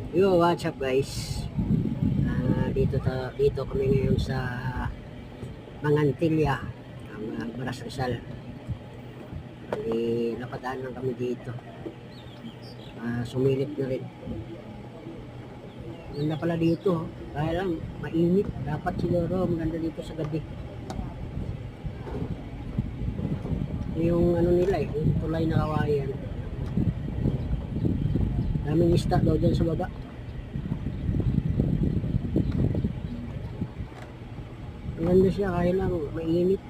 Yo, what's up guys? Dito kami ngayon sa Mangantilya, Baras Rizal. Bali, napadaan lang kami dito. Sumilip na rin. Maganda pala dito. Kaya lang, mainit. Dapat siguro maganda dito sa gabi. Yung ano nila yung tulay na kawayan. Daming isda daw dyan sa baba. Maganda siya, kaya lang mainit.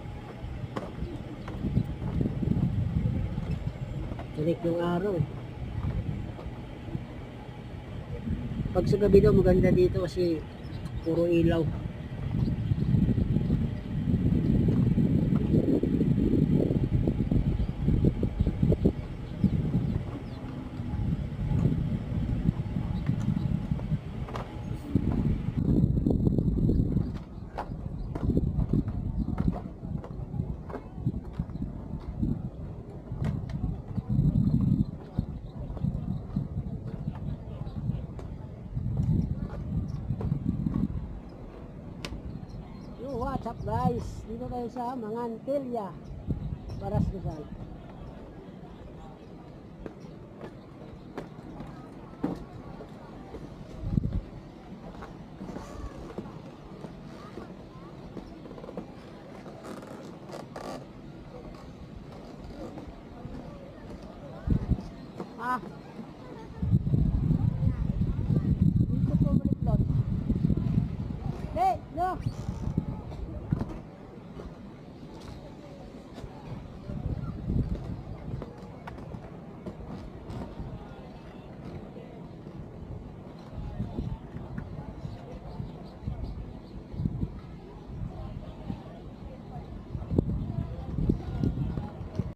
Tarik yung araw. Pag sa gabi daw maganda dito kasi puro ilaw. Yo, what's up guys? Dito tayo sa Mangantilya, Baras Rizal.